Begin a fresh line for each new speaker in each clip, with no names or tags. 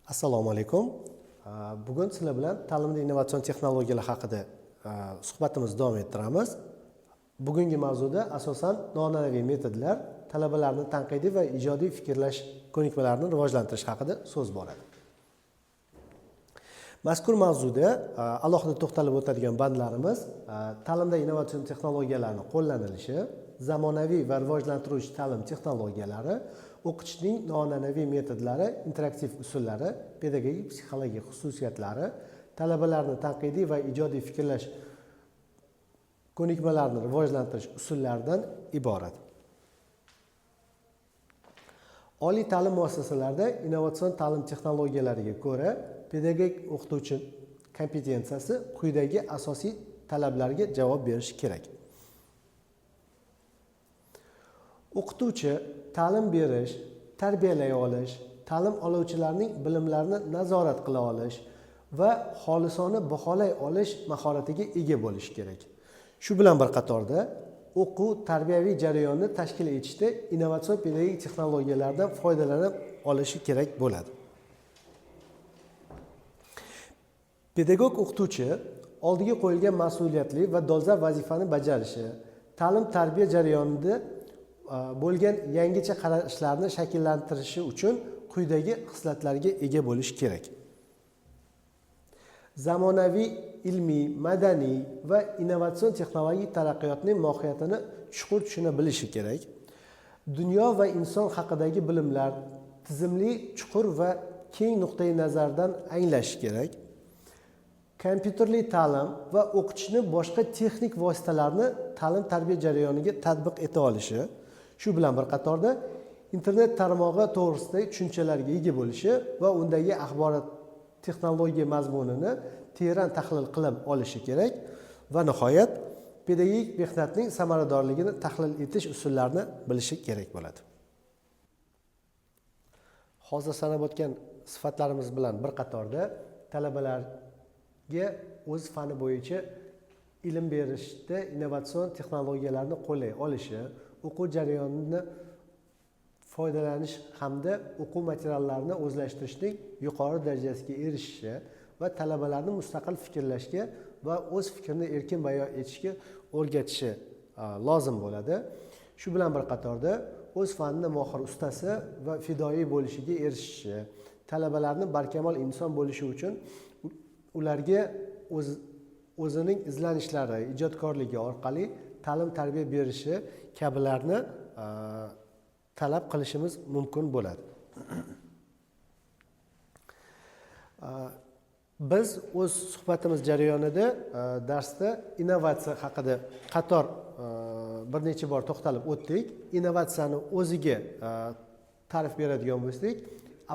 Assalomu alaykum. Bugun sizlar bilan ta'limda innovatsion texnologiyalar haqida suhbatimizni davom ettiramiz. Bugungi mavzuda asosan noan'anaviy metodlar, talabalarning tanqidiy va ijodiy fikrlash ko'nikmalarini rivojlantirish haqida so'z boradi. Mazkur mavzuda alohida to'xtalib o'tadigan bandlarimiz ta'limda innovatsion texnologiyalarning qo'llanilishi, zamonaviy va rivojlantiruvchi ta'lim texnologiyalari, o'qitishning noan'anaviy metodlari, interaktiv usullari, pedagogik psixologik xususiyatlari, talabalarning tanqidiy va ijodiy fikrlash ko'nikmalarini rivojlantirish usullaridan iborat. Oliy ta'lim muassasalarida innovatsion ta'lim texnologiyalariga ko'ra pedagogik o'qituvchi kompetensiyasi quyidagi asosiy talablarga javob berishi kerak. O'qituvchi ta'lim berish, tarbiyalay olish, ta'lim oluvchilarning bilimlarini nazorat qila olish va xolisona baholay olish mahoratiga ega bo'lishi kerak. Shu bilan bir qatorda o'quv tarbiyaviy jarayonni tashkil etishda innovatsion pedagogik texnologiyalardan foydalanib olishi kerak bo'ladi. Pedagog o'qituvchi oldiga qo'yilgan mas'uliyatli va dolzarb vazifani bajarishi, ta'lim-tarbiya jarayonida bo'lgan yangicha qarashlarni shakllantirishi uchun quyidagi xislatlarga ega bo'lishi kerak. Zamonaviy ilmiy, madaniy va innovatsion texnologik taraqqiyotning mohiyatini chuqur tushuna bilishi kerak. Dunyo va inson haqidagi bilimlar tizimli, chuqur va keng nuqtai nazardan anglashi kerak. Kompyuterli ta'lim va o'qitishni boshqa texnik vositalarni ta'lim-tarbiya jarayoniga tatbiq eta olishi, shu bilan bir qatorda internet tarmog'i to'g'risidagi tushunchalarga ega bo'lishi va undagi axborot texnologiya mazmunini teran tahlil qilib olishi kerak va nihoyat pedagogik mehnatning samaradorligini tahlil etish usullarini bilishi kerak bo'ladi. Hozir sanab o'tgan sifatlarimiz bilan bir qatorda talabalarga o'z fani bo'yicha ilm berishda innovatsion texnologiyalarni qo'llay olishi, o'quv jarayonini foydalanish hamda o'quv materiallarini o'zlashtirishning yuqori darajasiga erishishi va talabalarni mustaqil fikrlashga va o'z fikrini erkin bayon etishga o'rgatishi lozim bo'ladi. Shu bilan bir qatorda o'z fanini mohir ustasi va fidoyi bo'lishiga erishishi, talabalarni barkamol inson bo'lishi uchun ularga o'zining izlanishlari, ijodkorligi orqali ta'lim-tarbiya berishi kabilarni talab qilishimiz mumkin bo'ladi. Biz o'z suhbatimiz jarayonida darsda innovatsiya haqida qator bir necha bor to'xtalib o'tdik. Innovatsiyani o'ziga ta'rif beradigan bo'lsak,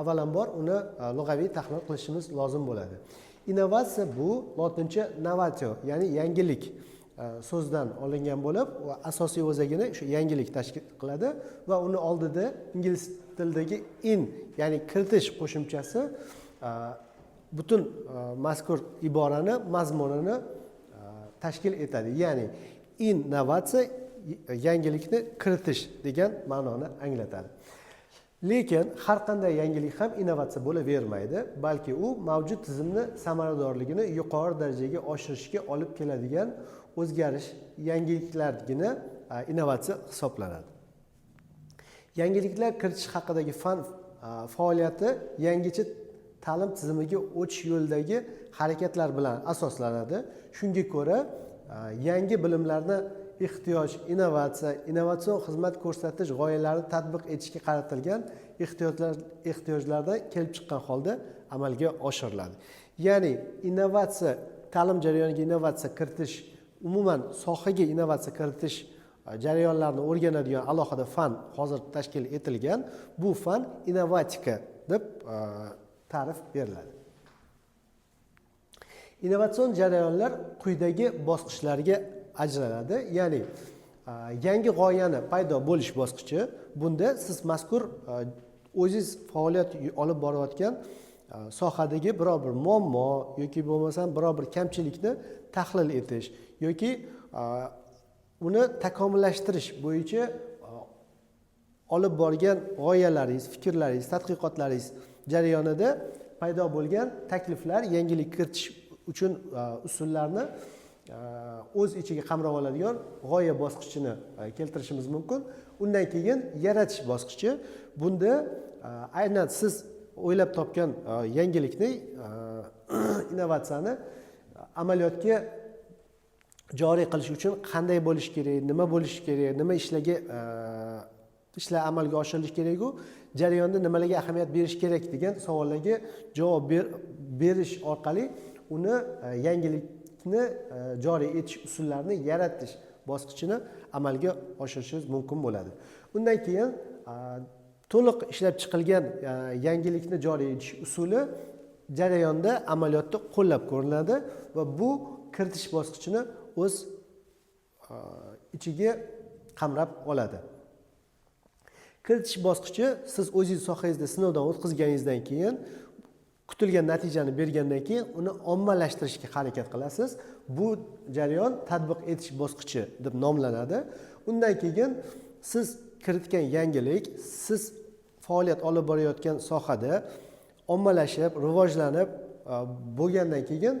avvalambor uni lug'aviy tahlil qilishimiz lozim bo'ladi. Innovatsiya bu lotincha novatio, ya'ni yangilik so'zdan olingan bo'lib, asosiy o'zagini shu yangilik tashkil qiladi va uni oldida ingliz tilidagi in, ya'ni kiritish qo'shimchasi butun mazkur iborani mazmunini tashkil etadi. Ya'ni innovatsiya yangilikni kiritish degan ma'noni anglatadi. Lekin har qanday yangilik ham innovatsiya bo'lavermaydi, balki u mavjud tizimni samaradorligini yuqori darajaga oshirishga olib keladigan o'zgarish, yangiliklargina innovatsiya hisoblanadi. Yangiliklar kiritish haqidagi fan faoliyati yangicha ta'lim tizimiga o'tish yo'lidagi harakatlar bilan asoslanadi. Shunga ko'ra, yangi bilimlarni ehtiyoj, innovatsiya, innovatsion xizmat ko'rsatish g'oyalarini tatbiq etishga qaratilgan ehtiyojlardan kelib chiqqan holda amalga oshiriladi. Ya'ni innovatsiya, ta'lim jarayoniga innovatsiya kiritish, umuman sohaga innovatsiya kiritish jarayonlarini o'rganadigan alohida fan hozir tashkil etilgan. Bu fan innovatika deb ta'rif beriladi. Innovatsion jarayonlar quyidagi bosqichlarga ajraladi. Ya'ni yangi g'oyani paydo bo'lish bosqichi. Bunda siz mazkur o'zingiz faoliyat olib borayotgan sohadagi biror bir muammo yoki bo'lmasam biror bir kamchilikni tahlil etish yoki uni takomillashtirish bo'yicha olib borgan g'oyalaringiz, fikrlaringiz, tadqiqotlaringiz jarayonida paydo bo'lgan takliflar, yangilik kiritish uchun usullarni o'z ichiga qamrab oladigan g'oya bosqichini keltirishimiz mumkin. Undan keyin yaratish bosqichi. Bunda aynan siz o'ylab topgan yangilikni, innovatsiyani amaliyotga joriy qilish uchun qanday bo'lish kerak, nima bo'lishi kerak, nima ishlar amalga oshirilishi kerak, jarayonda nimalarga ahamiyat berish kerak degan savollarga javob berish orqali uni yangilikni joriy etish usullarini yaratish bosqichini amalga oshirishingiz mumkin bo'ladi. Undan keyin to'liq ishlab chiqilgan yangilikni joriy etish usuli jarayonda amaliyotda qo'llab ko'riladi va bu kiritish bosqichini o'z ichiga qamrab oladi. Kiritish bosqichi siz o'zingiz sohangizda sinovdan o'tkazganingizdan keyin, kutilgan natijani bergandan keyin uni ommalashtirishga harakat qilasiz. Bu jarayon tatbiq etish bosqichi deb nomlanadi. Undan keyin siz kiritgan yangilik siz faoliyat olib borayotgan sohada ommalashib, rivojlanib bo'lgandan keyin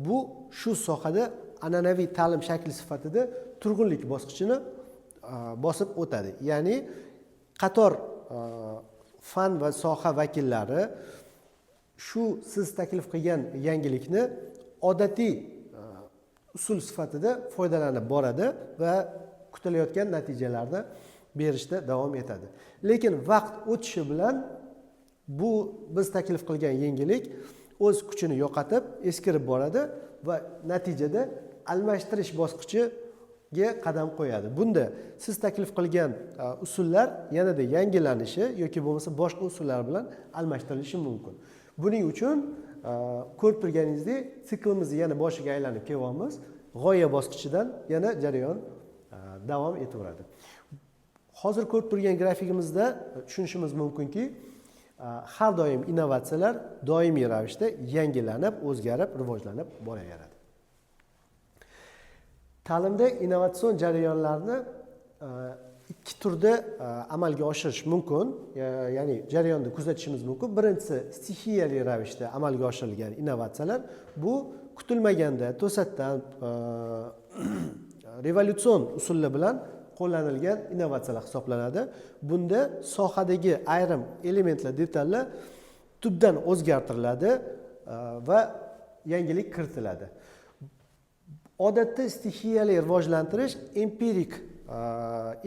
bu shu sohada an'anaviy ta'lim shakli sifatida turg'unlik bosqichini bosib o'tadi. Ya'ni qator fan va soha vakillari shu siz taklif qilgan yangilikni odatiy usul sifatida foydalanib boradi va kutilayotgan natijalarni berishda davom etadi. Lekin vaqt o'tishi bilan bu biz taklif qilgan yangilik o'z kuchini yo'qotib, eskirib boradi va natijada almashtirish bosqichiga qadam qo'yadi. Bunda siz taklif qilgan usullar yanada yangilanishi yoki bo'lmasa boshqa usullar bilan almashtirilishi mumkin. Buning uchun ko'rib turganingizdek, siklimizni yana boshiga aylanib kelyapmiz. G'oya bosqichidan yana jarayon davom etaveradi. Hozir ko'rib turgan grafikimizda tushunishimiz mumkinki, har doim innovatsiyalar doimiy ravishda yangilanib, o'zgarib, rivojlanib boraveradi. Ta'limda innovatsion jarayonlarni ikki turda amalga oshirish mumkin, ya'ni jarayonni kuzatishimiz mumkin. Birinchisi stixiyali ravishda amalga oshirilgan innovatsiyalar. Bu kutilmaganda, to'satdan revolyutsion usullar bilan qo'llanilgan innovatsiyalar hisoblanadi. Bunda sohadagi ayrim elementlar, detallar tubdan o'zgartiriladi va yangilik kiritiladi. Odatda stixiyali rivojlantirish empirik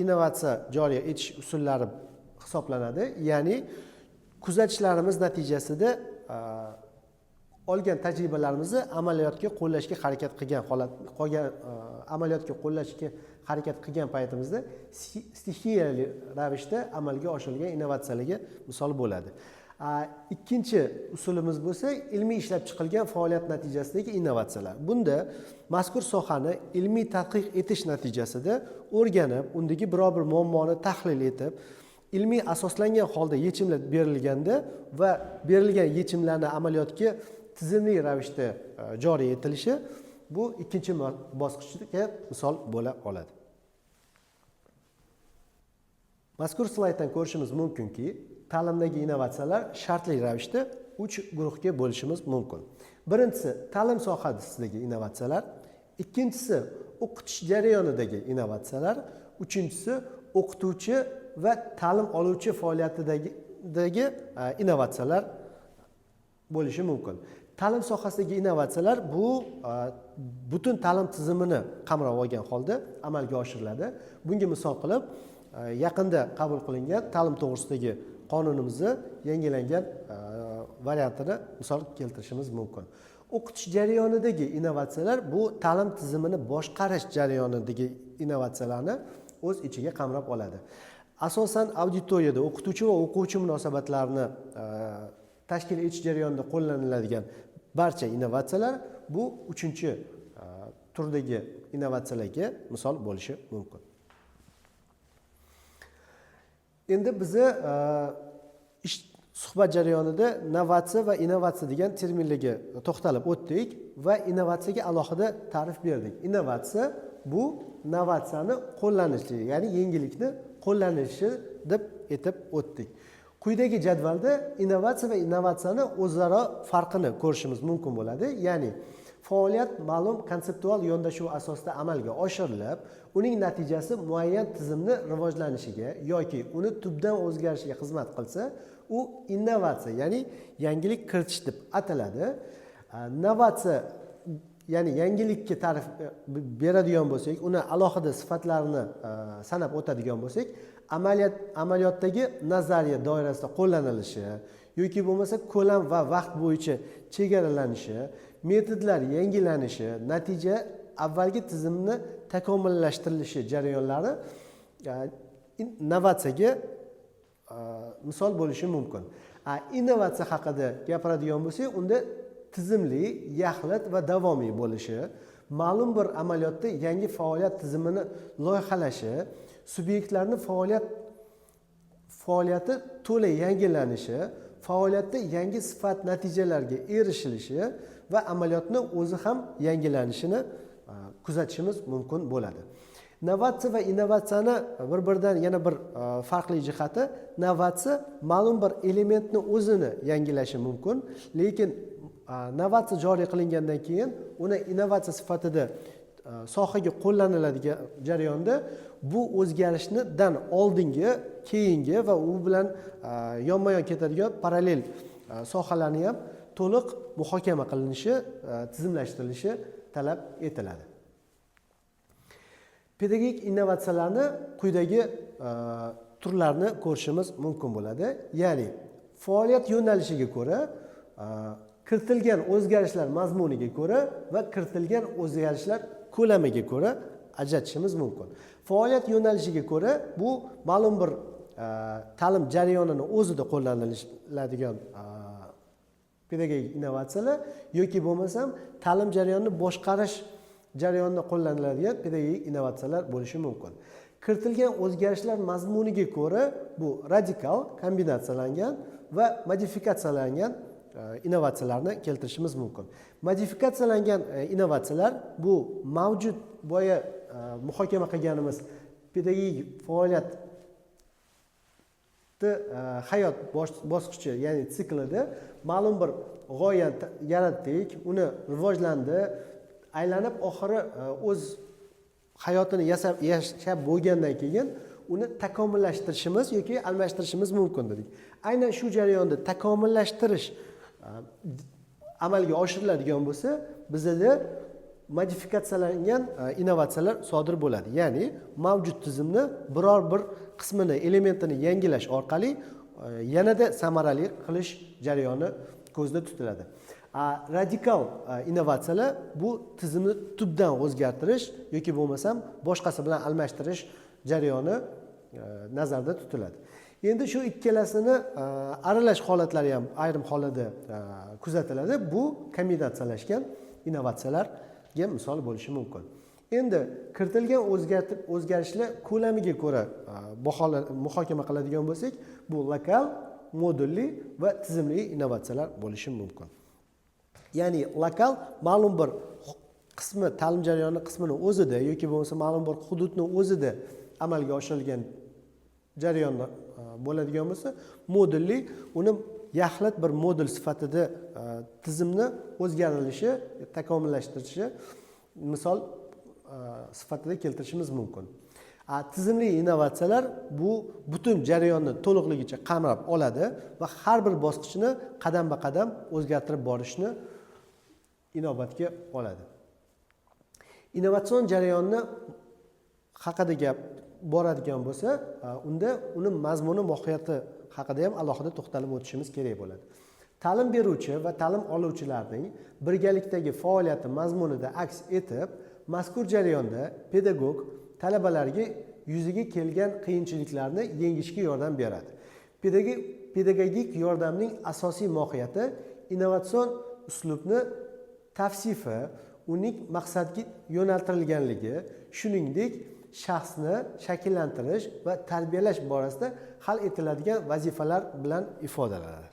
innovatsiya joriy etish usullari hisoblanadi. Ya'ni kuzatishlarimiz natijasida olgan tajribalarimizni amaliyotga qo'llashga harakat qilgan harakat qilgan paytimizda stixiyali ravishda amalga oshirilgan innovatsiyalarga misol bo'ladi. Ikkinchi usulimiz bo'lsa ilmiy ishlab chiqilgan faoliyat natijasidagi innovatsiyalar. Bunda mazkur sohani ilmiy tadqiq etish natijasida o'rganib, undagi biror bir muammoni tahlil etib, ilmiy asoslangan holda yechimlar berilganda va berilgan yechimlarni amaliyotga tizimli ravishda joriy etilishi bu ikkinchi bosqichga misol bo'la oladi. Mazkur slayddan ko'rishimiz mumkinki, ta'limdagi innovatsiyalar shartli ravishda 3 guruhga bo'lishimiz mumkin. Birinchisi ta'lim sohasidagi innovatsiyalar, ikkinchisi o'qitish jarayonidagi innovatsiyalar, uchinchisi o'qituvchi va ta'lim oluvchi faoliyatidagi innovatsiyalar bo'lishi mumkin. Ta'lim sohasidagi innovatsiyalar bu butun ta'lim tizimini qamrab olgan holda amalga oshiriladi. Bunga misol qilib, yaqinda qabul qilingan ta'lim to'g'risidagi qonunimizni yangilangan variantini misol keltirishimiz mumkin. O'qitish jarayonidagi innovatsiyalar bu ta'lim tizimini boshqarish jarayonidagi innovatsiyalarni o'z ichiga qamrab oladi. Asosan auditoriyada o'qituvchi va o'quvchi munosabatlarini tashkil etish jarayonida qo'llaniladigan barcha innovatsiyalar bu uchinchi turdagi innovatsiyalarga misol bo'lishi mumkin. Endi bizni suhbat jarayonida novatsiya va innovatsiya degan terminlarga to'xtalib o'tdik va innovatsiyaga alohida ta'rif berdik. Innovatsiya bu novatsiyani qo'llanishi, ya'ni yangilikni qo'llanishi deb aytib o'tdik. Quyidagi jadvalda innovatsiya va innovatsiyani o'zaro farqini ko'rishimiz mumkin bo'ladi. Ya'ni faoliyat ma'lum konseptual yondashuv asosida amalga oshirilib, uning natijasi muayyan tizimni rivojlanishiga yoki uni tubdan o'zgarishiga xizmat qilsa, u innovatsiya, ya'ni yangilik kiritish deb ataladi. Innovatsiya, ya'ni yangilikka ta'rif beradigan bo'lsak, uni alohida sifatlarini sanab o'tadigan bo'lsak, amaliyotdagi nazariya doirasida qo'llanilishi yoki bo'lmasa ko'lam va vaqt bo'yicha chegaralanishi, metodlar yangilanishi, natija avvalgi tizimni takomillashtirilishi jarayonlari innovatsiyaga misol bo'lishi mumkin. Innovatsiya haqida gapiradigan bo'lsak, unda tizimli, yaxlit va davomiy bo'lishi, ma'lum bir amaliyotda yangi faoliyat tizimini loyihalashi, subyektlarning faoliyati to'la yangilanishi, faoliyatda yangi sifat natijalarga erishilishi va amaliyotni o'zi ham yangilanishini kuzatishimiz mumkin bo'ladi. Innovatsiya va innovatsiyani bir-biridan yana bir farqli jihati, innovatsiya ma'lum bir elementni o'zini yangilashi mumkin, lekin innovatsiya joriy qilingandan keyin uni innovatsiya sifatida sohaga qo'llaniladigan jarayonda bu o'zgarishdan oldingi, keyingi va u bilan yonma-yon ketadigan parallel sohalarni ham to'liq muhokama qilinishi, tizimlashtirilishi talab etiladi. Pedagogik innovatsiyalarni quyidagi turlarini ko'rishimiz mumkin bo'ladi. Ya'ni faoliyat yo'nalishiga ko'ra, kiritilgan o'zgarishlar mazmuniga ko'ra va kiritilgan o'zgarishlar ko'lamiga ko'ra ajratishimiz mumkin. Faoliyat yo'nalishiga ko'ra bu ma'lum bir ta'lim jarayonini o'zida qo'llaniladigan pedagogik innovatsiyalar yoki bo'lmasam ta'lim jarayonini boshqarish jarayonida qo'llaniladigan pedagogik innovatsiyalar bo'lishi mumkin. Kiritilgan o'zgarishlar mazmuniga ko'ra bu radikal, kombinatsiyalangan va modifikatsiyalangan innovatsiyalarni keltirishimiz mumkin. Modifikatsiyalangan innovatsiyalar bu mavjud boya muhokama qilganimiz pedagogik faoliyatni hayot bosqichi, ya'ni siklida ma'lum bir g'oyani yaratdik, uni rivojlandi, aylanib oxiri o'z hayotini yashab bo'lgandan keyin uni takomillashtirishimiz yoki almashtirishimiz mumkin dedik. Aynan shu jarayonda takomillashtirish amalga oshiriladigan bo'lsa, bizda modifikatsiyalangan innovatsiyalar sodir bo'ladi. Ya'ni mavjud tizimni biror bir qismini, elementini yangilash orqali yanada samarali qilish jarayoni ko'zda tutiladi. Radikal innovatsiyalar bu tizimni tubdan o'zgartirish yoki bo'lmasam boshqasi bilan almashtirish jarayoni nazarda tutiladi. Endi shu ikkalasini aralash holatlari ham ayrim hollarda kuzatiladi. Bu kombinatsiyalashgan innovatsiyalarga misol bo'lishi mumkin. Endi kiritilgan o'zgarishlar ko'lamiga ko'ra muhokama qiladigan bo'lsak, bu lokal, modulli va tizimli innovatsiyalar bo'lishi mumkin. Ya'ni lokal ma'lum bir qismi, ta'lim jarayoni qismini o'zida yoki bo'lmasa ma'lum bir hududni o'zida amalga oshirilgan jarayonda bo'ladigan bo'lsa, modulli uni yaxlit bir modul sifatida tizimni o'zgartirishi, takomillashtirishi misol sifatida keltirishimiz mumkin. Tizimli innovatsiyalar bu butun jarayonni to'liqligicha qamrab oladi va har bir bosqichini qadam-qadam o'zgartirib borishni inobatga oladi. Innovatsion jarayonni haqida gap boradigan bo'lsa, unda uni mazmuni, mohiyati haqida ham alohida to'xtalib o'tishimiz kerak bo'ladi. Ta'lim beruvchi va ta'lim oluvchilarning birgalikdagi faoliyati mazmunida aks etib, mazkur jarayonda pedagog talabalarga yuzaga kelgan qiyinchiliklarni yengishga yordam beradi. Pedagogik yordamning asosiy mohiyati innovatsion uslubni tavsifi, uning maqsadga yo'naltirilganligi, shuningdek shaxsni shakllantirish va tarbiyalash borasida hal etiladigan vazifalar bilan ifodalanadi.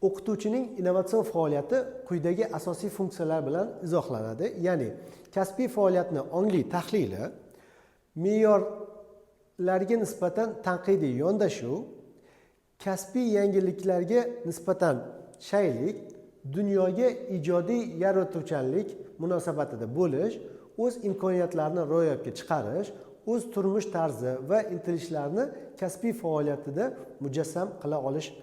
O'qituvchining innovatsion faoliyati quyidagi asosiy funksiyalar bilan izohlanadi. Ya'ni kasbiy faoliyatni ongli tahlili, yangiliklarga nisbatan tanqidiy yondashuv, kasbiy yangiliklarga nisbatan shaylik, dunyoga ijodiy yaratuvchanlik munosabatida bo'lish, o'z imkoniyatlarini ro'yobga chiqarish, o'z turmush tarzi va intilishlarni kasbiy faoliyatida mujassam qila olish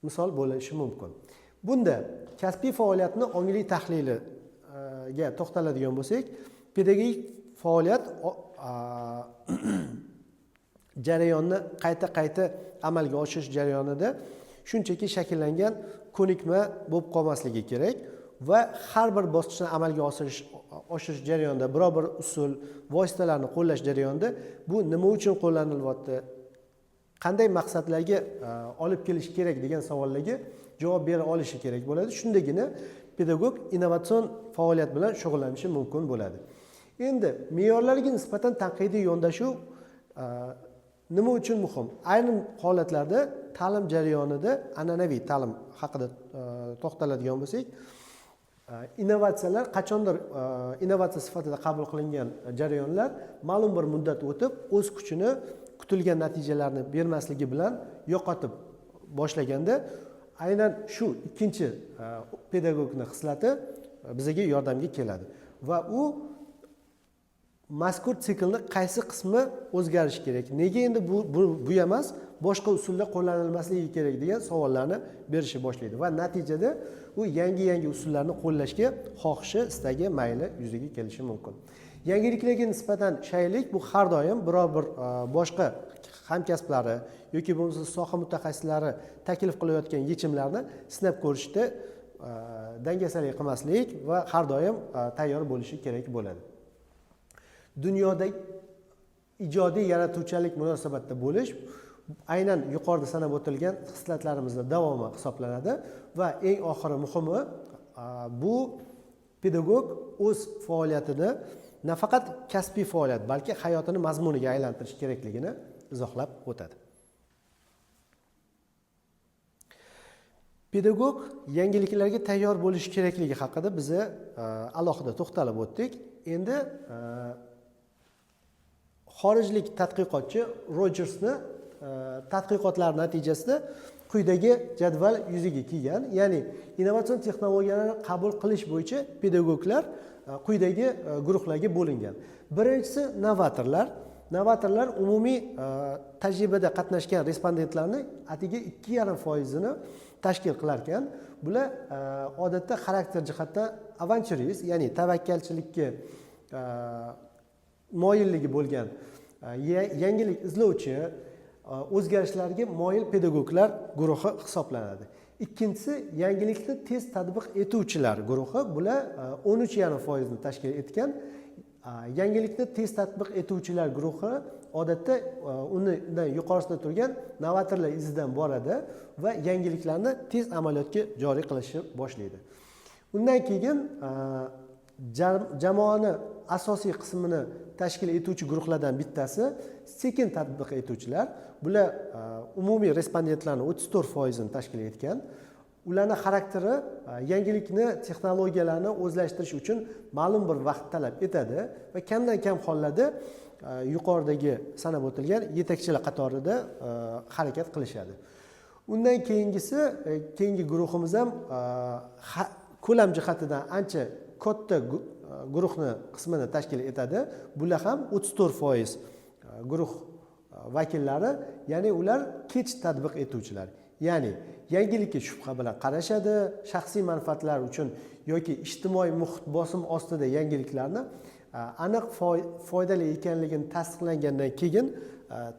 misol bo'lishi mumkin. Bunda kasbiy faoliyatni ongli tahliliga to'xtaladigan bo'lsak, pedagogik faoliyat jarayonni qayta amalga oshirish jarayonida shunchaki shakllangan ko'nikma bo'lib qolmasligi kerak va har bir bosqichni amalga oshirish jarayonida biror bir usul, vositalarni qo'llash jarayonida bu nima uchun qo'llanilyapti, qanday maqsadlarga olib kelish kerak degan savollarga javob bera olishi kerak bo'ladi. Shundagina pedagog innovatsion faoliyat bilan shug'ullanishi mumkin bo'ladi. Endi me'yorlarga nisbatan tanqidiy yondashuv nima uchun muhim? Ayrim holatlarda ta'lim jarayonida an'anaviy ta'lim haqida to'xtaladigan bo'lsak, innovatsiyalar qachondir innovatsiya sifatida qabul qilingan jarayonlar ma'lum bir muddat o'tib o'z kuchini kutilgan natijalarni bermasligi bilan yo'qotib boshlaganda aynan shu ikkinchi pedagogni xislati bizga yordamga keladi va u mazkur siklni qaysi qismi o'zgarishi kerak, nega endi bu emas boshqa usullar qo'llanilmasligi kerak degan savollarni berishni boshlaydi va natijada u yangi usullarni qo'llashga xohishi, istagi, mayli yuzaga kelishi mumkin. Yangiliklarga nisbatan shaylik bu har doim biror bir boshqa hamkasblari yoki bo'lmasa soha mutaxassislari taklif qilayotgan yechimlarni sinab ko'rishda dangasalik qilmaslik va har doim tayyor bo'lishi kerak bo'ladi. Dunyoda ijodiy yaratuvchanlik munosabatda bo'lish aynan yuqorida sanab o'tilgan xislatlarimizda davomi hisoblanadi va eng oxiri muhimi bu pedagog o'z faoliyatini nafaqat kasbiy faoliyat, balki hayotini mazmuniga aylantirish kerakligini izohlab o'tadi. Pedagog yangiliklarga tayyor bo'lish kerakligi haqida biz alohida to'xtalib o'tdik. Endi xorijlik tadqiqotchi Rojersni tadqiqotlari natijasida quyidagi jadval yuzaga kelgan. Ya'ni innovatsion texnologiyalarni qabul qilish bo'yicha pedagoglar quyidagi guruhlarga bo'lingan. Birinchisi novatorlar. Novatorlar umumiy tajribada qatnashgan respondentlarning atigi 2,5% tashkil qilar ekan. Bular odatda xarakter jihatdan avanturist, ya'ni tavakkalchilikka moyilligi bo'lgan, yangilik izlovchi, o'zgarishlarga moyil pedagoglar guruhi hisoblanadi. Ikkinchisi yangilikni tez tatbiq etuvchilar guruhi. Bular 13,5% ni tashkil etgan. Yangilikni tez tatbiq etuvchilar guruhi odatda undan yuqorisida turgan novatorlar izidan boradi va yangiliklarni tez amaliyotga joriy qilishni boshlaydi. Undan keyin jamoani asosiy qismini tashkil etuvchi guruhlardan bittasi sekin tatbiq etuvchilar. Bular umumiy respondentlarning 34% ni tashkil etgan. Ularning xarakteri yangilikni, texnologiyalarni o'zlashtirish uchun ma'lum bir vaqt talab etadi va kamdan kam hollarda yuqoridagi sanab o'tilgan yetakchilar qatorida harakat qilishadi. Undan keyingi guruhimiz ham ko'lam jihatidan ancha katta guruhni qismini tashkil etadi. Bular ham 34% guruh vakillari, ya'ni ular kech tatbiq etuvchilar. Ya'ni yangilikka shubha bilan qarashadi, shaxsiy manfaatlar uchun yoki ijtimoiy muhit bosim ostida yangiliklarni aniq foydali ekanligini tasdiqlangandan keyin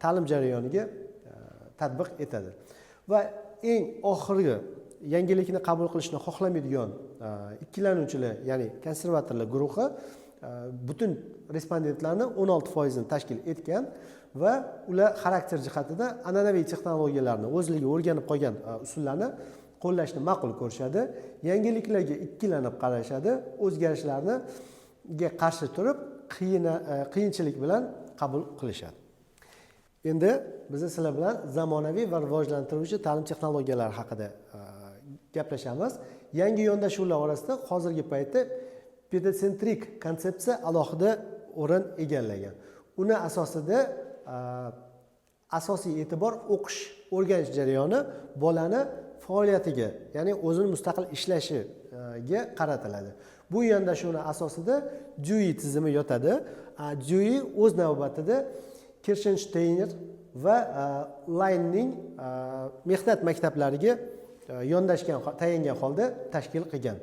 ta'lim jarayoniga tatbiq etadi. Va eng oxirgi yangilikni qabul qilishni xohlamaydigan ikkilanuvchilar, ya'ni konservatorlar guruhi butun respondentlarni 16% ni tashkil etgan va ular xarakter jihatida an'anaviy texnologiyalarni, o'zligi o'rganib qolgan usullarni qo'llashni ma'qul ko'rishadi, yangiliklarga ikkilanib qarashadi, o'zgarishlarga qarshi turib qiyinchilik bilan qabul qilishadi. Endi biz sizlar bilan zamonaviy va rivojlantiruvchi ta'lim texnologiyalari haqida gaplashamiz. Yangi yondashuvlar orasida hozirgi paytda pedagogik konsepsiya alohida o'rin egallagan. Uni asosida asosiy e'tibor o'qish, o'rganish jarayoni bolani faoliyatiga, ya'ni o'zini mustaqil ishlashiga qaratiladi. Bu yondashuvning asosida Dewey tizimi yotadi. Dewey o'z navbatida Kirchensteiner va Laynning mehnat maktablariga yondashgan, tayangan holda tashkil qilgan.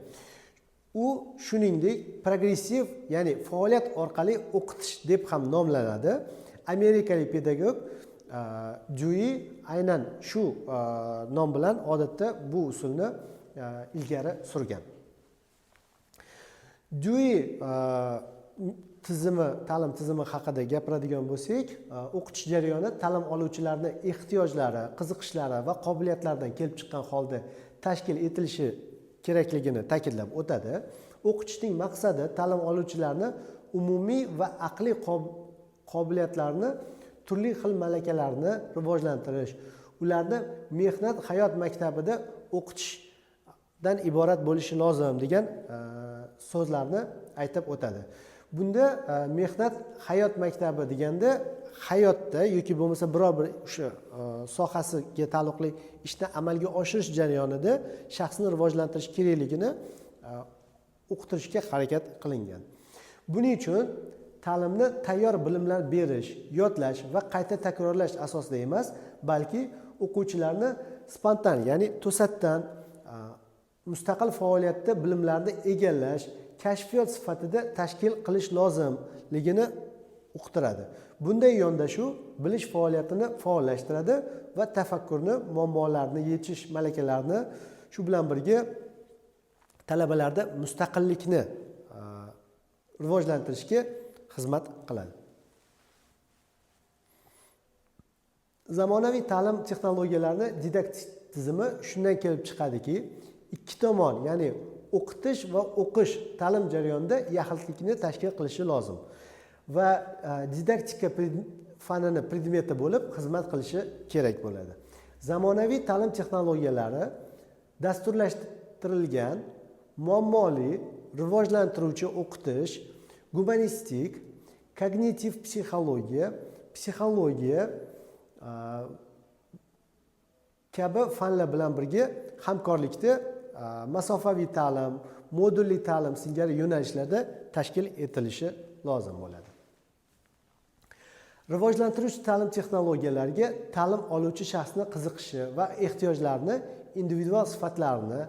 U shuningdek progressiv, ya'ni faoliyat orqali o'qitish deb ham nomlanadi. Amerikalik pedagog Dewey aynan shu nom bilan odatda bu usulni ilgari surgan. Dewey tizimi, ta'lim tizimi haqida gapiradigan bo'lsak, o'qitish jarayoni ta'lim oluvchilarning ehtiyojlari, qiziqishlari va qobiliyatlaridan kelib chiqqan holda tashkil etilishi kerakligini ta'kidlab o'tadi. O'qitishning maqsadi ta'lim oluvchilarni umumiy va aqliy qobiliyatlarini, turli xil malakalarni rivojlantirish, ularni mehnat hayot maktabida o'qitishdan iborat bo'lishi lozim degan so'zlarni aytib o'tadi. Bunda mehnat hayot maktabi deganda hayotda yoki bo'lmasa biror bir o'sha sohasiga taalluqli ishni amalga oshirish jarayonida shaxsni rivojlantirish kerakligini o'qitirishga harakat qilingan. Buning uchun ta'limni tayyor bilimlar berish, yodlash va qayta takrorlash asosida emas, balki o'quvchilarni spontan, ya'ni to'satdan mustaqil faoliyatda bilimlarni egallash, kashfiyot sifatida tashkil qilish lozimligini uqtiradi. Bunday yondashuv bilish faoliyatini faollashtiradi va tafakkurni, muammolarni yechish malakalarini, shu bilan birga talabalarda mustaqillikni rivojlantirishga xizmat qiladi. Zamonaviy ta'lim texnologiyalarining didaktik tizimi shundan kelib chiqadiki, ikki tomon, ya'ni o'qitish va o'qish ta'lim jarayonida yaxlitlikni tashkil qilishi lozim va didaktika fanini predmeti bo'lib xizmat qilishi kerak bo'ladi. Zamonaviy ta'lim texnologiyalari dasturlashtirilgan, muammoli, rivojlantiruvchi o'qitish, gumanistik, kognitiv psixologiya kabi fanlar bilan birga hamkorlikda masofaviy ta'lim, modulli ta'lim singari yo'nalishlarda tashkil etilishi lozim bo'ladi. Rivojlantiruvchi ta'lim texnologiyalariga ta'lim oluvchi shaxsning qiziqishi va ehtiyojlarini, individual sifatlarini,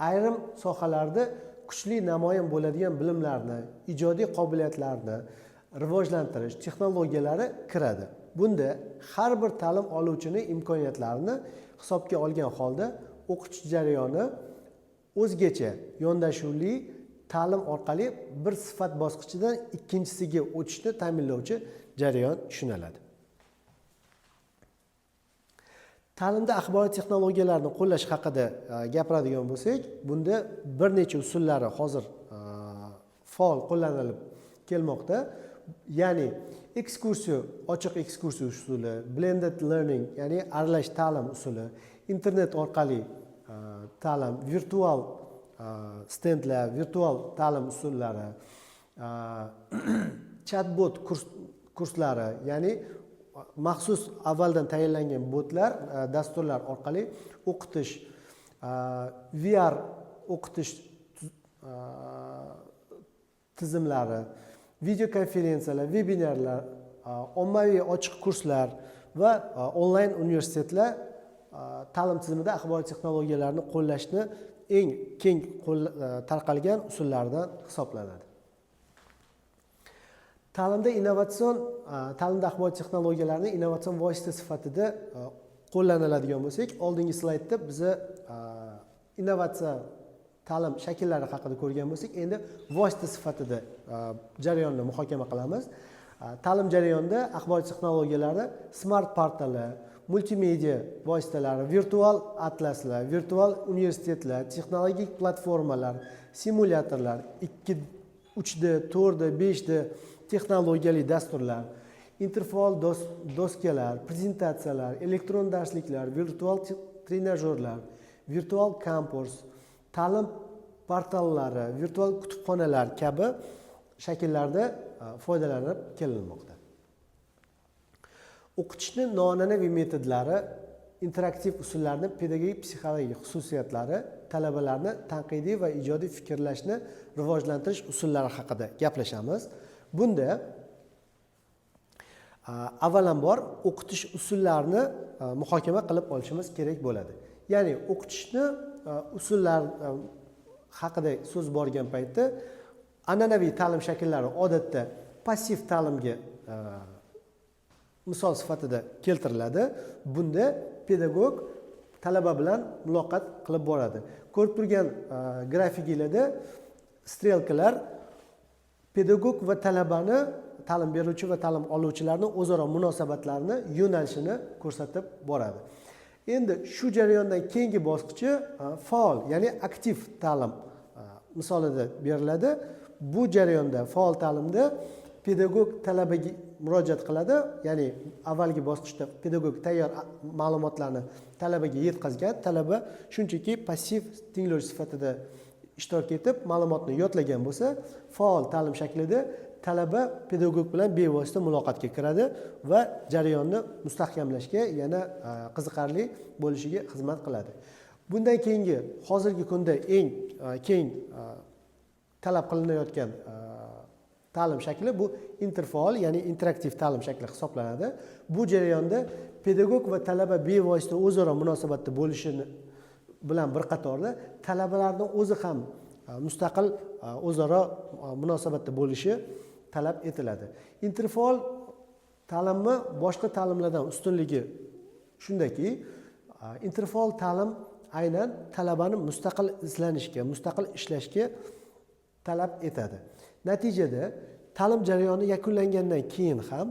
ayrim sohalarda kuchli namoyon bo'ladigan bilimlarni, ijodiy qobiliyatlarni rivojlantirish texnologiyalari kiradi. Bunda har bir ta'lim oluvchining imkoniyatlarini hisobga olgan holda o'qitish jarayoni o'zgacha yondashuvli ta'lim orqali bir sifat bosqichidan ikkinchisiga o'tishni ta'minlovchi jarayon tushuniladi. Ta'limda axborot texnologiyalarini qo'llash haqida gapiradigan bo'lsak, bunda bir necha usullari hozir faol qo'llanilib kelmoqda. Ya'ni ekskursiya, ochiq ekskursiya usuli, blended learning, ya'ni aralash ta'lim usuli, internet orqali ta'lim, virtual stendlar, virtual ta'lim usullari, chatbot kurslari, ya'ni maxsus avvaldan tayyorlangan botlar, dasturlar orqali o'qitish, VR o'qitish tizimlari, videokonferensiyalar, vebinarlar, ommaviy ochiq kurslar va onlayn universitetlar ta'lim tizimida axborot texnologiyalarini qo'llashni eng keng tarqalgan usullardan hisoblanadi. Ta'limda axborot texnologiyalarini innovatsion vosita sifatida qo'llaniladigan bo'lsak, oldingi slaydda biza innovatsiya ta'lim shakllari haqida ko'rgan bo'lsak, endi vosita sifatida jarayonni muhokama qilamiz. Ta'lim jarayonida axborot texnologiyalari smart portallar, multimedia vositalari, virtual atlaslar, virtual universitetlar, texnologik platformalar, simulyatorlar, 3D, 4D, 5D texnologiyali dasturlar, interfaol doskalar, prezentatsiyalar, elektron darsliklar, virtual trenajyorlar, virtual kampus, ta'lim portallari, virtual kutubxonalar kabi shakllarda foydalanib kelinmoqda. O'qitishni noan'anaviy metodlari, interaktiv usullarni, pedagogik psixologik xususiyatlari, talabalarni tanqidiy va ijodiy fikrlashni rivojlantirish usullari haqida gaplashamiz. Bunda avvalambor o'qitish usullarini muhokama qilib olishimiz kerak bo'ladi. Ya'ni o'qitishni usullar haqida so'z borgan paytda an'anaviy ta'lim shakllari odatda passiv ta'limga misol sifatida keltiriladi. Bunda pedagog talaba bilan muloqot qilib boradi. Ko'rib turgan grafiklarda strelkalar pedagog va talabani, ta'lim beruvchi va ta'lim oluvchilarning o'zaro munosabatlarini, yo'nalishini ko'rsatib boradi. Endi shu jarayondan keyingi bosqichi faol, ya'ni aktiv ta'lim misolida beriladi. Bu jarayonda faol ta'limda pedagog talabaga murojaat qiladi, ya'ni avvalgi bosqichda pedagog tayyor ma'lumotlarni talabaga yetkazgan, talaba shunchaki passiv tinglovchi sifatida ishtirok etib, ma'lumotni yodlagan bo'lsa, faol ta'lim shaklida talaba pedagog bilan bevosita muloqotga kiradi va jarayonni mustahkamlashga, yana qiziqarli bo'lishiga xizmat qiladi. Bundan keyingi hozirgi kunda eng keng talab qilinayotgan ta'lim shakli bu interfaol, ya'ni interaktiv ta'lim shakli hisoblanadi. Bu jarayonda pedagog va talaba bevosita o'zaro munosabatda bo'lishini bilan bir qatorda talabalarning o'zi ham mustaqil o'zaro munosabatda bo'lishi talab etiladi. Interfaol ta'limni boshqa ta'limlardan ustunligi shundaki, interfaol ta'lim aynan talabani mustaqil izlanishga, mustaqil ishlashga talab etadi. Natijada ta'lim jarayoni yakunlangandan keyin ham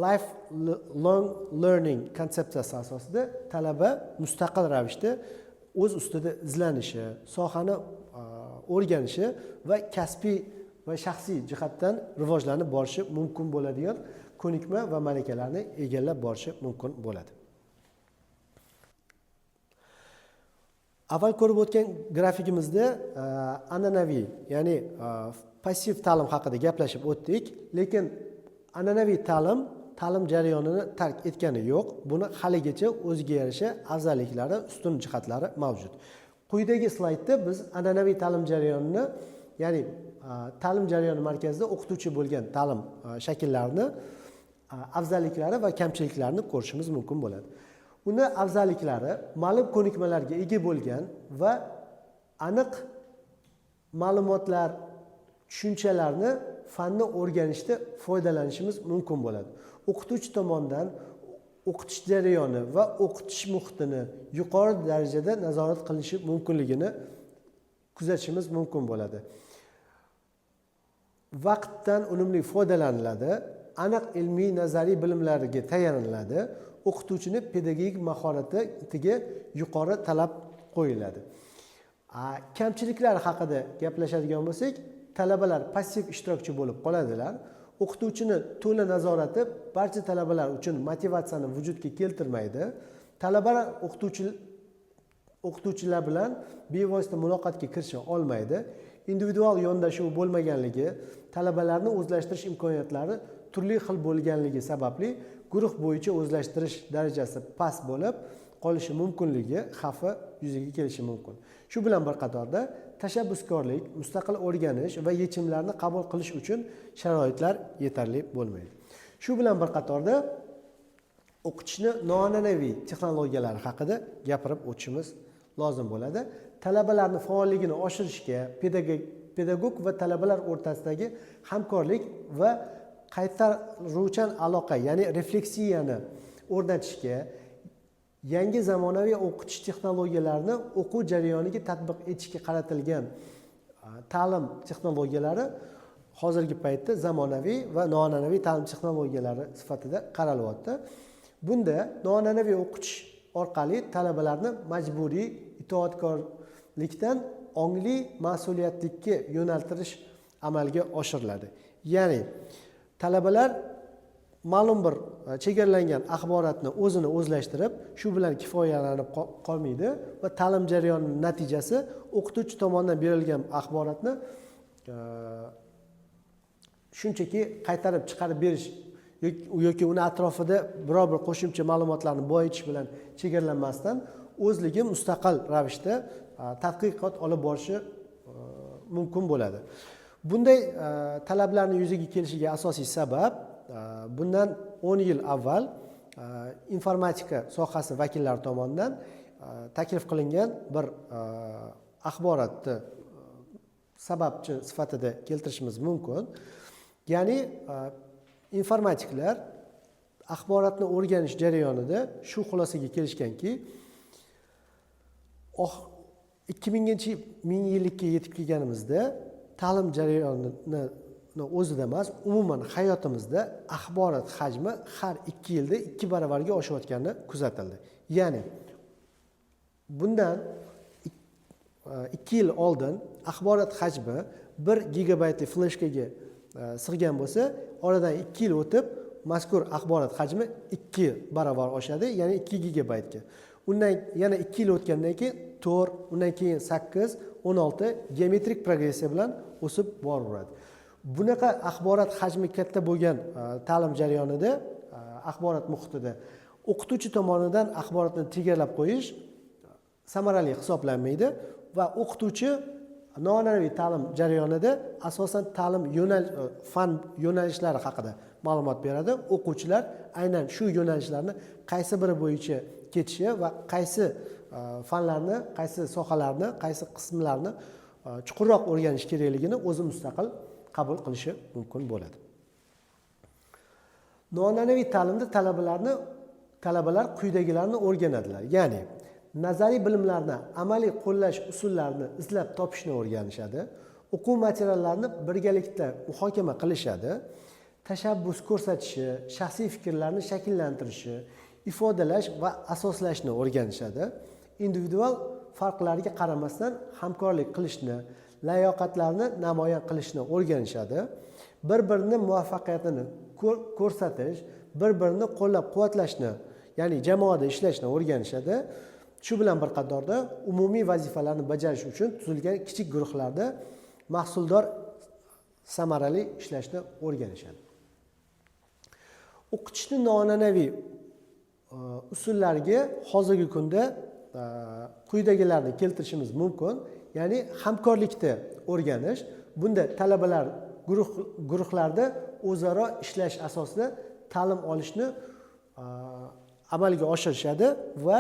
lifelong learning konsepsiyasi asosida talaba mustaqil ravishda o'z ustida izlanishi, sohani o'rganishi va kasbiy va shaxsiy jihatdan rivojlanib borishi mumkin bo'ladigan ko'nikma va malakalarni egallab borishi mumkin bo'ladi. Avval ko'rib o'tgan grafikimizda an'anaviy, ya'ni passiv ta'lim haqida gaplashib o'tdik, lekin an'anaviy ta'lim jarayonini tark etgani yo'q. Buni haligacha o'ziga yarasha afzalliklari, ustun jihatlari mavjud. Quyidagi slaydda biz an'anaviy ta'lim jarayonini, ya'ni ta'lim jarayoni markazida o'qituvchi bo'lgan ta'lim shakllarini, afzalliklari va kamchiliklarini ko'rishimiz mumkin bo'ladi. Uni afzalliklari ma'lum ko'nikmalarga ega bo'lgan va aniq ma'lumotlar, tushunchalarni fanni o'rganishda foydalanishimiz mumkin bo'ladi. O'qituvchi tomonidan o'qitish jarayoni va o'qitish muhitini yuqori darajada nazorat qilinishi mumkinligini kuzatishimiz mumkin bo'ladi. Vaqtdan unumli foydalaniladi, aniq ilmiy nazariy bilimlarga tayaniladi, o'qituvchini pedagogik mahoratiga yuqori talab qo'yiladi. Kamchiliklar haqida gaplashadigan bo'lsak, talabalar passiv ishtirokchi bo'lib qoladilar. O'qituvchini to'la nazorati barcha talabalar uchun motivatsiyani vujudga keltirmaydi. Talabalar o'qituvchilar bilan bevosita muloqotga kirisha olmaydi. Individual yondashuv bo'lmaganligi, talabalarni o'zlashtirish imkoniyatlari turli xil bo'lganligi sababli guruh bo'yicha o'zlashtirish darajasi past bo'lib qolishi mumkinligi xavfi yuzaga kelishi mumkin. Shu bilan bir qatorda tashabbuskorlik, mustaqil o'rganish va yechimlarni qabul qilish uchun sharoitlar yetarli bo'lmaydi. Shu bilan bir qatorda o'qitishni noan'anaviy texnologiyalar haqida gapirib o'tishimiz lozim bo'ladi. Talabalarni faolligini oshirishga, pedagog va talabalar o'rtasidagi hamkorlik va qaytaruvchan aloqa, ya'ni refleksiyani o'rnatishga, yangi zamonaviy o'qitish texnologiyalarini o'quv jarayoniga tatbiq etishga qaratilgan ta'lim texnologiyalari hozirgi paytda zamonaviy va noan'anaviy ta'lim texnologiyalari sifatida qaralyapti. Bunda noan'anaviy o'qitish orqali talabalarni majburiy itoatkorlikdan ongli mas'uliyatlikka yo'naltirish amalga oshiriladi. Ya'ni talabalar ma'lum bir chegaralangan axborotni o'zini o'zlashtirib, shu bilan kifoyalanib qolmaydi va ta'lim jarayonining natijasi o'qituvchi tomonidan berilgan axborotni shunchaki qaytarib chiqarib berish yoki uni atrofida biror bir qo'shimcha ma'lumotlarni boyitish bilan chegaralanmasdan o'zligi mustaqil ravishda tadqiqot olib borishi mumkin bo'ladi. Bunday talablarning yuzaga kelishiga asosiy sabab bundan 10 yil avval informatika sohasi vakillari tomonidan taklif qilingan bir axborotni sababchi sifatida keltirishimiz mumkin. Ya'ni informatiklar axborotni o'rganish jarayonida shu xulosaga kelishganki, 2000 yillikka yetib kelganimizda ta'lim jarayonini o'zida emas, umuman hayotimizda axborot hajmi har 2 yilda 2 baravarga oshayotgani kuzatildi. Ya'ni bundan 2 yil oldin axborot hajmi 1 gigabaytli fleshkaga sig'gan bo'lsa, oradan 2 yil o'tib mazkur axborot hajmi 2 baravar oshadi, ya'ni 2 gigabaytga. Undan yana 2 yil o'tgandan keyin 4, undan keyin 8, 16 geometrik progressiya bilan o'sib boraveradi. Bunaqa axborot hajmi katta bo'lgan ta'lim jarayonida, axborot muhitida o'qituvchi tomonidan axborotni triggerlab qo'yish samarali hisoblanmaydi va o'qituvchi noan'anaviy ta'lim jarayonida asosan ta'lim fan yo'nalishlari haqida ma'lumot beradi. O'quvchilar aynan shu yo'nalishlarni qaysi biri bo'yicha ketishi va qaysi fanlarni, qaysi sohalarni, qaysi qismlarni chuqurroq o'rganish kerakligini o'zi mustaqil qabul qilishi mumkin bo'ladi. Noan'anaviy ta'limda talabalar quyidagilarni o'rganadilar. Ya'ni nazariy bilimlarni amaliy qo'llash usullarini izlab topishni o'rganishadi. O'quv materiallarini birgalikda muhokama qilishadi. Tashabbus ko'rsatishi, shaxsiy fikrlarni shakllantirishi, ifodalash va asoslashni o'rganishadi. Individual farqlarga qaramasdan hamkorlik qilishni, layoqatlarni namoyon qilishni o'rganishadi. Bir-birini muvaffaqiyatini ko'rsatish, bir-birini qo'llab-quvvatlashni, ya'ni jamoada ishlashni o'rganishadi. Shu bilan bir qatorda umumiy vazifalarni bajarish uchun tuzilgan kichik guruhlarda mahsuldor samarali ishlashni o'rganishadi. O'qitishni noan'anaviy usullariga hozirgi kunda quyidagilarni keltirishimiz mumkin. Ya'ni hamkorlikda o'rganish. Bunda talabalar guruhlarda o'zaro ishlash asosida ta'lim olishni amalga oshirishadi va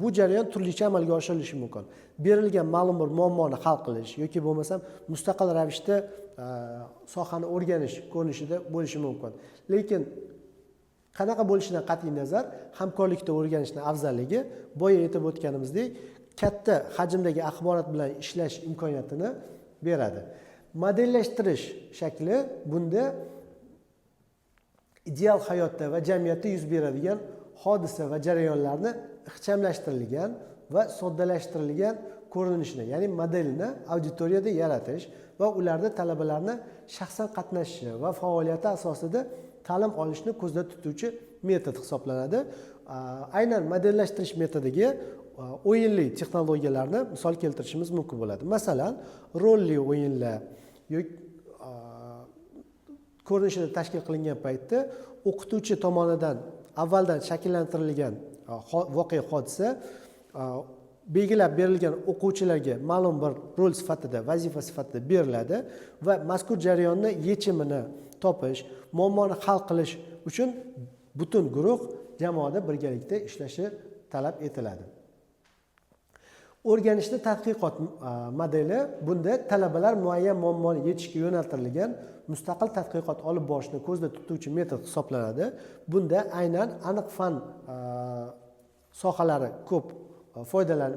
bu jarayon turlicha amalga oshirilishi mumkin. Berilgan ma'lum bir muammoni hal qilish yoki bo'lmasam mustaqil ravishda sohani o'rganish ko'rinishida bo'lishi mumkin. Lekin qanaqa bo'lishidan qat'iy nazar, hamkorlikda o'rganishning afzalligi boya aytib o'tganimizdek, katta hajmdagi axborot bilan ishlash imkoniyatini beradi. Modellashtirish shakli bunda ideal hayotda va jamiyatda yuz beradigan hodisa va jarayonlarni ixchamlashtirilgan va soddalashtirilgan ko'rinishini, ya'ni modelini auditoriyada yaratish va ularda talabalarni shaxsan qatnashishi va faoliyati asosida ta'lim olishni ko'zda tutuvchi metod hisoblanadi. Aynan modellashtirish metodiga o'yinli texnologiyalarni misol keltirishimiz mumkin bo'ladi. Masalan, rolli o'yinlar yoki ko'rinishida tashkil qilingan paytda o'qituvchi tomonidan avvaldan shakllantirilgan voqea hodisa belgilab berilgan o'quvchilarga ma'lum bir rol sifatida, vazifa sifatida beriladi va mazkur jarayonni yechimini topish, muammoni hal qilish uchun butun guruh jamoada birgalikda ishlashi talab etiladi. O'rganishni tadqiqot modeli bunda talabalar muayyan muammoni yechishga yo'naltirilgan mustaqil tadqiqot olib borishni ko'zda tutuvchi metod hisoblanadi. Bunda aynan aniq fan sohalari ko'p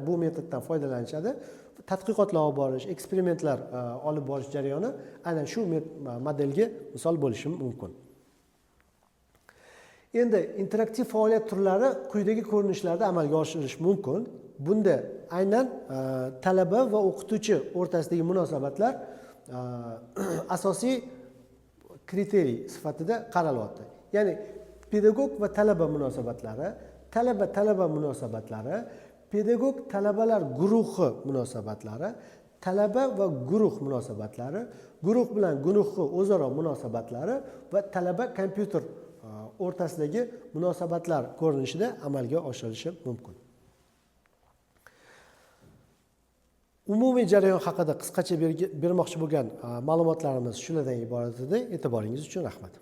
bu metoddan foydalanishadi. Tadqiqotlar olib borish, eksperimentlar olib borish jarayoni aynan shu modelga misol bo'lishi mumkin. Endi interaktiv faoliyat turlari quyidagi ko'rinishlarda amalga oshirilishi mumkin. Bunda aynan talaba va o'qituvchi o'rtasidagi munosabatlar asosiy kriteriy sifatida qaralyapti. Ya'ni pedagog va talaba munosabatlari, talaba munosabatlari, pedagog talabalar guruhi munosabatlari, talaba va guruh munosabatlari, guruh bilan guruhni o'zaro munosabatlari va talaba kompyuter o'rtasidagi munosabatlar ko'rinishida amalga oshirilishi mumkin. Umumiy jarayon haqida qisqacha bermoqchi bo'lgan ma'lumotlarimiz shulardan iborat edi. E'tiboringiz uchun rahmat.